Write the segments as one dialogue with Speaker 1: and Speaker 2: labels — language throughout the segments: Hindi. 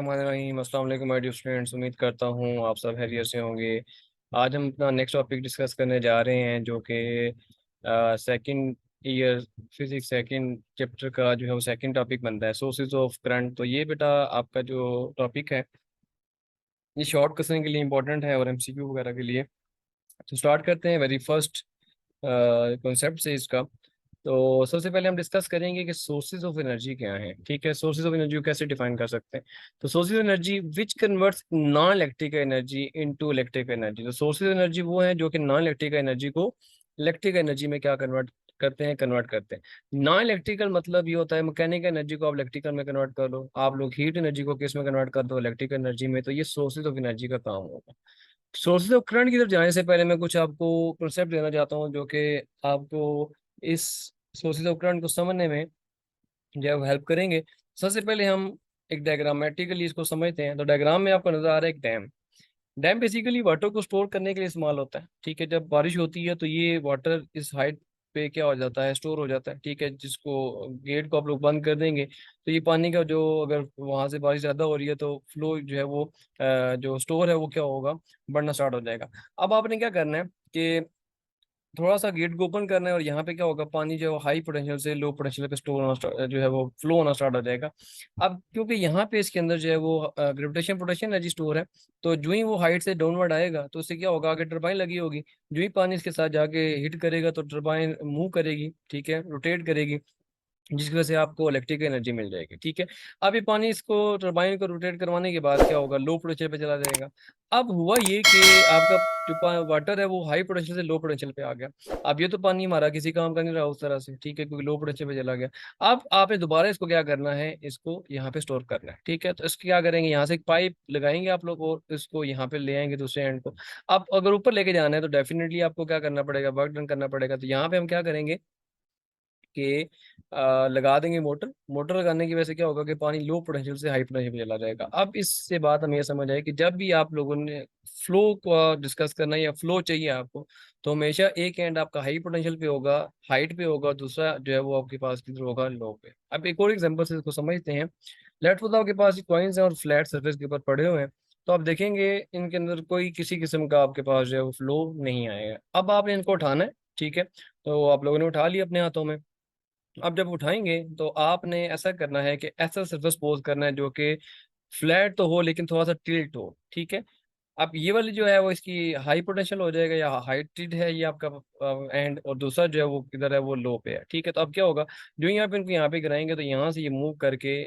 Speaker 1: बिस्मिल्लाहिर्रहमानिर्रहीम। अस्सलाम वालेकुम माय डियर स्टूडेंट्स, उम्मीद करता हूँ आप सब खैरियत से होंगे। आज हम अपना नेक्स्ट टॉपिक डिस्कस करने जा रहे हैं जो कि second year physics second chapter का जो है वो सेकंड टॉपिक बनता है, सोर्सेज ऑफ करंट। तो ये बेटा आपका जो टॉपिक है ये शॉर्ट क्वेश्चन के लिए इंपॉर्टेंट है और एमसीक्यू वगैरह के लिए। तो स्टार्ट करते हैं वेरी फर्स्ट कॉन्सेप्ट से इसका। तो सबसे पहले हम डिस्कस करेंगे कि सोर्सेज ऑफ एनर्जी क्या हैं। ठीक है, सोर्सेज ऑफ एनर्जी को कैसे डिफाइन कर सकते हैं। तो sources of energy which converts non electrical energy into electrical energy. तो सोर्सेज ऑफ एनर्जी वो हैं जो कि नॉन इलेक्ट्रिकल एनर्जी को इलेक्ट्रिकल एनर्जी में क्या कन्वर्ट करते हैं। नॉन इलेक्ट्रिकल मतलब ये होता है मैकेनिकल एनर्जी को आप इलेक्ट्रिकल में कन्वर्ट कर लो, आप लोग हीट एनर्जी को किस में कन्वर्ट कर दो, इलेक्ट्रिकल एनर्जी में। तो ये सोर्सेज ऑफ एनर्जी का काम होगा। सोर्सेज ऑफ करंट की तरफ जाने से पहले मैं कुछ आपको कंसेप्ट देना चाहता हूँ जो कि आपको इस सोर्सेज ऑफ करंट को समझने में जो हेल्प करेंगे। सबसे पहले हम एक डायग्रामेटिकली इसको समझते हैं। तो डायग्राम में आपको नजर आ रहा है एक डैम। डैम बेसिकली वाटर को स्टोर करने के लिए इस्तेमाल होता है। ठीक है, जब बारिश होती है तो ये वाटर इस हाइट पे क्या हो जाता है, स्टोर हो जाता है। ठीक है, जिसको गेट को आप लोग बंद कर देंगे तो ये पानी का जो अगर वहां से बारिश ज्यादा हो रही है तो फ्लो जो है वो जो स्टोर है वो क्या होगा, बढ़ना स्टार्ट हो जाएगा। अब आपने क्या करना है कि थोड़ा सा गेट को ओपन करना है और यहाँ पे क्या होगा, पानी जो है वो हाई पोटेंशियल से लो पोटेंशियल पे स्टोर होना जो है वो फ्लो होना स्टार्ट हो जाएगा। अब क्योंकि यहाँ पे इसके अंदर जो है वो ग्रेविटेशन पोटेंशियल एनर्जी स्टोर है, तो जो ही वो हाइट से डाउनवर्ड आएगा तो उससे क्या होगा, आगे टरबाइन लगी होगी, जो ही पानी इसके साथ जाके हिट करेगा तो टरबाइन मूव करेगी। ठीक है, रोटेट करेगी, जिसकी वजह से आपको इलेक्ट्रिकल एनर्जी मिल जाएगी। ठीक है, अब ये पानी इसको टरबाइन को रोटेट करवाने के बाद क्या होगा, लो पोटेंशियल पे चला जाएगा। अब हुआ ये कि आपका जो वाटर है वो हाई पोटेंशियल से लो पोटेंशियल पे आ गया। अब ये तो पानी हमारा किसी काम का नहीं रहा उस तरह से। ठीक है, क्योंकि लो पोटेंशियल पे चला गया। अब आपने दोबारा इसको क्या करना है, इसको यहाँ पे स्टोर करना है। ठीक है, तो इसको क्या करेंगे, यहाँ से एक पाइप लगाएंगे आप लोग और इसको यहाँ पे ले आएंगे दूसरे एंड को। अब अगर ऊपर लेके जाना है तो डेफिनेटली आपको क्या करना पड़ेगा, वर्क डन करना पड़ेगा। तो यहाँ पे हम क्या करेंगे कि लगा देंगे मोटर। मोटर लगाने की वजह से क्या होगा कि पानी लो पोटेंशियल से हाई पोटेंशियल पे चला जाएगा। अब इससे बात हमें ये समझ आए कि जब भी आप लोगों ने फ्लो को डिस्कस करना है या फ्लो चाहिए आपको, तो हमेशा एक एंड आपका हाई पोटेंशियल पे होगा, हाइट पे होगा, दूसरा जो है वो आपके पास किधर होगा, लो पे। अब एक और एग्जांपल से इसको समझते हैं। लेट्स सपोज आपके पास कॉइन्स हैं और फ्लैट सरफेस के ऊपर पड़े हुए हैं। तो आप देखेंगे इनके अंदर कोई किसी किस्म का आपके पास जो है वो फ्लो नहीं आएगा। अब आपने इनको उठाना है। ठीक है, तो आप लोगों ने उठा लिया अपने हाथों में। अब जब उठाएंगे तो आपने ऐसा करना है कि ऐसा सरफेस पोज करना है जो कि फ्लैट तो हो लेकिन थोड़ा सा टिल्ट हो। ठीक है, अब ये वाली जो है वो इसकी हाई पोटेंशियल हो जाएगा या हाई टिल्ट है ये आपका एंड, और दूसरा जो है वो किधर है, वो लो पे है। ठीक है, तो अब क्या होगा, जो यहाँ पे इनको यहाँ पे गिराएंगे तो यहाँ से ये मूव करके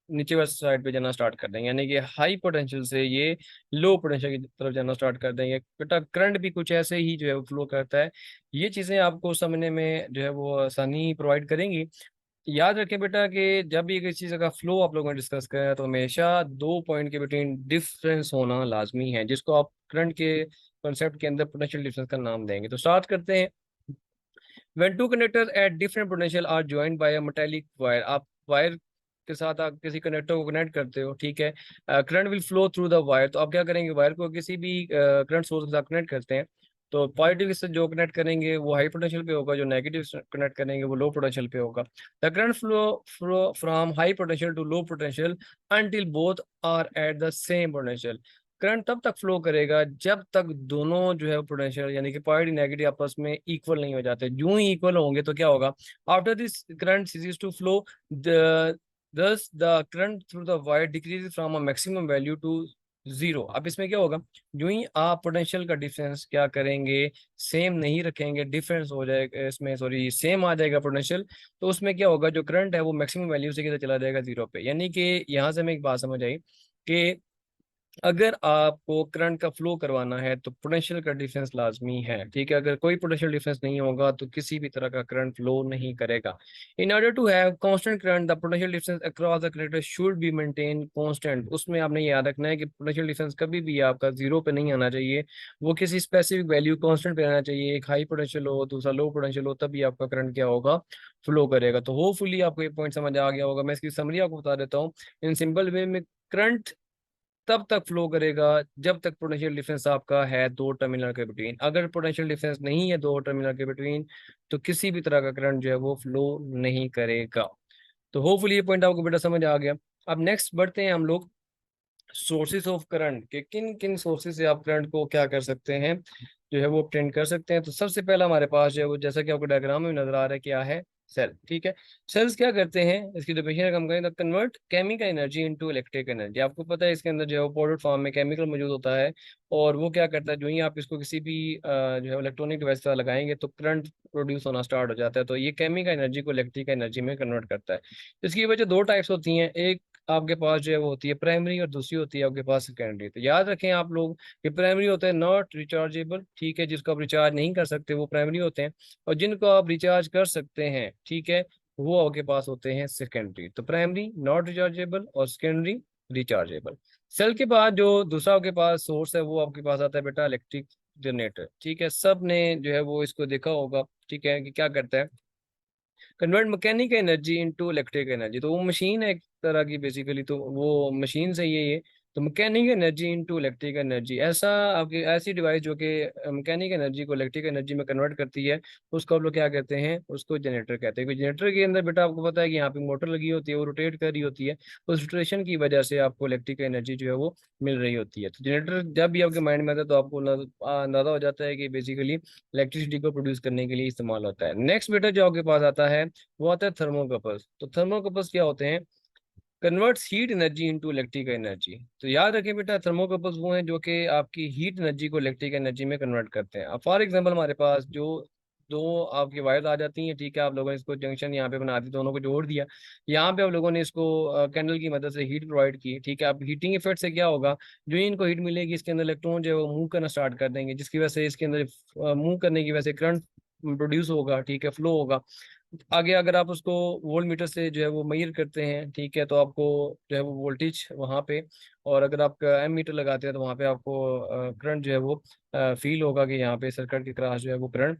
Speaker 1: नीचे वाली साइड पे जाना स्टार्ट कर देंगे, यानी कि हाई पोटेंशियल से ये लो पोटेंशियल की तरफ जाना स्टार्ट कर देंगे। बेटा करंट भी कुछ ऐसे ही जो है वो फ्लो करता है। ये चीजें आपको समझने में जो है वो आसानी प्रोवाइड करेंगी। याद रखें बेटा कि जब भी किसी चीज़ का फ्लो आप लोगों ने डिस्कस करा है तो हमेशा दो पॉइंट के बिटवीन डिफरेंस होना लाजमी है, जिसको आप करंट के कॉन्सेप्ट के अंदर पोटेंशियल डिफरेंस का नाम देंगे। तो स्टार्ट करते हैं। When two conductors at different potential are joined by a metallic wire, आप वायर के साथ आप किसी कनेक्टर को कनेक्ट करते हो। ठीक है, current will flow through the wire. तो आप क्या करेंगे, वायर को किसी भी करंट सोर्स के साथ कनेक्ट करते हैं तो पॉजिटिव से जो कनेक्ट करेंगे वो हाई पोटेंशियल पे होगा, जो नेगेटिव कनेक्ट करेंगे वो लो पोटेंशियल पे होगा। The current flow from high potential to low potential until both are at the same potential. Current तब तक फ्लो करेगा जब तक दोनों जो है पोटेंशियल यानी कि पॉजिटिव नेगेटिव आपस में इक्वल नहीं हो जाते। जो ही इक्वल होंगे तो क्या होगा, after this current ceases to flow thus the current through the wire decreases from a maximum value to zero. अब इसमें क्या होगा, जो ही आप पोटेंशियल का डिफरेंस क्या करेंगे, सेम नहीं रखेंगे, डिफरेंस हो जाएगा इसमें, सॉरी सेम आ जाएगा पोटेंशियल, तो उसमें क्या होगा, जो करंट है वो मैक्सिमम वैल्यू से किधर चला जाएगा, जीरो पे। यानी कि यहाँ से हमें एक बात समझ आई कि अगर आपको करंट का फ्लो करवाना है तो पोटेंशियल का डिफरेंस लाजमी है। ठीक है, अगर कोई पोटेंशियल डिफरेंस नहीं होगा तो किसी भी तरह का करंट फ्लो नहीं करेगा। In order to have constant current the potential difference across the connector should be maintain constant. उसमें आपने याद रखना है कि पोटेंशियल डिफरेंस कभी भी आपका जीरो पे नहीं आना चाहिए, वो किसी स्पेसिफिक वैल्यू कांस्टेंट पे आना चाहिए। एक हाई पोटेंशियल हो दूसरा लो पोटेंशियल हो, तभी आपका करंट क्या होगा, फ्लो करेगा। तो होपफुली आपको ये पॉइंट समझ आ गया होगा। मैं इसकी समरी आपको बता देता हूँ इन सिंपल वे में। करंट तब तक फ्लो करेगा जब तक पोटेंशियल डिफरेंस आपका है दो टर्मिनल के बिटवीन। अगर पोटेंशियल डिफरेंस नहीं है दो टर्मिनल के बिटवीन तो किसी भी तरह का करंट जो है वो फ्लो नहीं करेगा। तो होपफुली ये पॉइंट आपको बेटा समझ आ गया। अब नेक्स्ट बढ़ते हैं हम लोग सोर्सेज ऑफ करंट के किन किन सोर्सेज से आप करंट को क्या कर सकते हैं, जो है वो ऑब्टेन कर सकते हैं। तो सबसे पहला हमारे पास जो है वो, जैसा कि आपको डायग्राम में नजर आ रहा है, क्या है, सेल। ठीक है, सेल्स क्या करते हैं, इसकी डेफिनेशन हम करें तो convert chemical energy into electric energy. आपको पता है इसके अंदर जो है वो पाउडर फॉर्म में केमिकल मौजूद होता है, और वो क्या करता है, जो ही आप इसको किसी भी जो है इलेक्ट्रॉनिक डिवाइस पर लगाएंगे तो करंट प्रोड्यूस होना स्टार्ट हो जाता है। तो ये केमिकल एनर्जी को इलेक्ट्रिक एनर्जी में कन्वर्ट करता है। इसकी वजह दो टाइप्स होती हैं, एक आपके पास जो है वो होती है प्राइमरी, और दूसरी होती है आपके पास सेकेंडरी। तो याद रखें आप लोग कि प्राइमरी होते हैं नॉट रिचार्जेबल, ठीक है, जिसको आप रिचार्ज नहीं कर सकते वो प्राइमरी होते हैं, और जिनको आप रिचार्ज कर सकते हैं, ठीक है, वो आपके पास होते हैं सेकेंडरी। तो प्राइमरी नॉट रिचार्जेबल और सेकेंडरी रिचार्जेबल। सेल के बाद जो दूसरा आपके पास सोर्स है वो आपके पास आता है बेटा इलेक्ट्रिक जनरेटर। ठीक है, सब ने जो है वो इसको देखा होगा, ठीक है, कि क्या करता है, convert mechanical energy into electric energy. तो वो मशीन है एक तरह की बेसिकली, तो वो मशीन से ये तो mechanical energy into electric energy, ऐसा आपकी ऐसी डिवाइस जो कि मैकेनिकल एनर्जी को इलेक्ट्रिक एनर्जी में कन्वर्ट करती है, उसको आप लोग क्या कहते हैं, उसको जनरेटर कहते हैं। जनरेटर के अंदर बेटा आपको पता है कि यहाँ पे मोटर लगी होती है, वो रोटेट कर रही होती है, उस रोटेशन की वजह से आपको इलेक्ट्रिक एनर्जी जो है वो मिल रही होती है। तो जनरेटर जब भी आपके माइंड में आता है तो आपको अंदाजा हो जाता है कि बेसिकली इलेक्ट्रिसिटी को प्रोड्यूस करने के लिए इस्तेमाल होता है। नेक्स्ट बेटा जो आपके पास आता है वो आता है थर्मोकपल्स। तो थर्मोकपल्स क्या होते हैं, converts heat energy into electric energy. तो याद रखें बेटा थर्मोकपल्स वो हैं जो कि आपकी हीट एनर्जी को इलेक्ट्रिक एनर्जी में कन्वर्ट करते हैं। अब फॉर एग्जांपल हमारे पास जो दो आपकी वायर्स आ जाती हैं, ठीक है, आप लोगों ने इसको जंक्शन यहाँ पे बना दी, दोनों को जोड़ दिया, यहाँ पे आप लोगों ने इसको कैंडल की मदद से हीट प्रोवाइड की, ठीक है। अब हीटिंग इफेक्ट से क्या होगा, जो ही इनको हीट मिलेगी इसके अंदर इलेक्ट्रॉन जो है वो मूव करना स्टार्ट कर देंगे, जिसकी वजह से इसके अंदर मूव करने की वजह से करंट प्रोड्यूस होगा, ठीक है, फ्लो होगा। आगे अगर आप उसको वोल्ट मीटर से जो है वो मेजर करते हैं, ठीक है, तो आपको जो है वो वोल्टेज वहाँ पे, और अगर आप एम मीटर लगाते हैं तो वहाँ पे आपको करंट जो है वो फील होगा कि यहाँ पे सर्किट के क्रॉस जो है वो करंट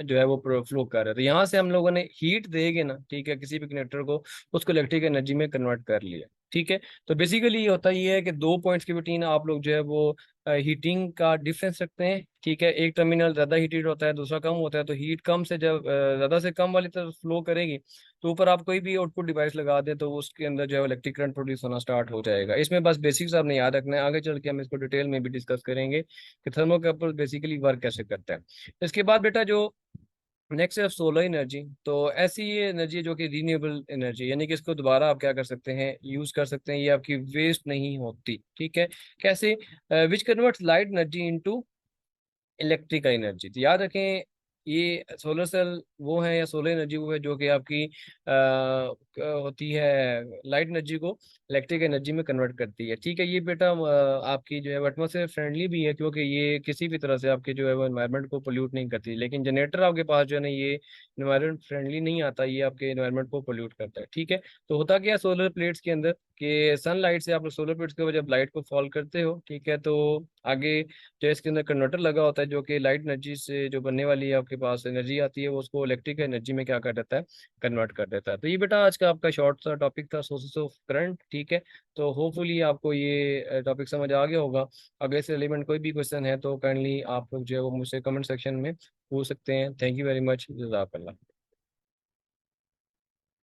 Speaker 1: जो है वो फ्लो कर रहा है। तो यहाँ से हम लोगों ने हीट देके ना, ठीक है, किसी भी कनेक्टर को, उसको इलेक्ट्रिक एनर्जी में कन्वर्ट कर लिया। ठीक है, तो बेसिकली ये होता ही है कि दो पॉइंट्स के बिटवीन आप लोग जो है वो हीटिंग का डिफरेंस रखते हैं। ठीक है, एक टर्मिनल ज्यादा हीटेड होता है, दूसरा कम होता है, तो हीट कम से जब ज्यादा से कम वाली तरफ फ्लो करेगी, तो ऊपर आप कोई भी आउटपुट डिवाइस लगा दें तो उसके अंदर जो है इलेक्ट्रिक करंट प्रोड्यूस होना स्टार्ट हो जाएगा। इसमें बस बेसिक्स आपने याद रखना है, आगे चल के हम इसको डिटेल में भी डिस्कस करेंगे कि थर्मोकपल बेसिकली वर्क कैसे करता है। इसके बाद बेटा जो नेक्स्ट है सोलर एनर्जी। तो ऐसी ये एनर्जी जो कि रीन्यूएबल एनर्जी, यानी कि इसको दोबारा आप क्या कर सकते हैं, यूज कर सकते हैं, ये आपकी वेस्ट नहीं होती। ठीक है, कैसे, which converts light energy into electrical energy. तो याद रखें ये सोलर सेल वो है, या सोलर एनर्जी वो है जो कि आपकी होती है लाइट एनर्जी को इलेक्ट्रिक एनर्जी में कन्वर्ट करती है। ठीक है, ये बेटा आपकी जो है एटमॉस्फेयर फ्रेंडली भी है, क्योंकि ये किसी भी तरह से आपके जो है वो एनवायरनमेंट को पोल्यूट नहीं करती। लेकिन जनरेटर आपके पास जो है ना, ये एनवायरनमेंट फ्रेंडली नहीं आता, ये आपके एनवायरनमेंट को पोल्यूट करता है। ठीक है, तो होता क्या है सोलर प्लेट्स के अंदर, कि सनलाइट से आप लोग सोलर प्लेट्स के ऊपर जब लाइट को फॉल करते हो, ठीक है, तो आगे जो इसके अंदर कन्वर्टर लगा होता है जो कि लाइट एनर्जी से जो बनने वाली है आपके पास एनर्जी आती है, वो उसको इलेक्ट्रिक एनर्जी में क्या कर देता है, कन्वर्ट कर देता है। तो ये बेटा आज का आपका शॉर्ट सा टॉपिक था, सोर्सेस ऑफ करंट। ठीक है, तो होपफुली आपको ये टॉपिक समझ आ गया होगा। अगर से रिलेवेंट कोई भी क्वेश्चन है तो काइंडली आप लोग जो है वो मुझसे कमेंट सेक्शन में पूछ सकते हैं। थैंक यू वेरी मच, जज़ाकल्लाह।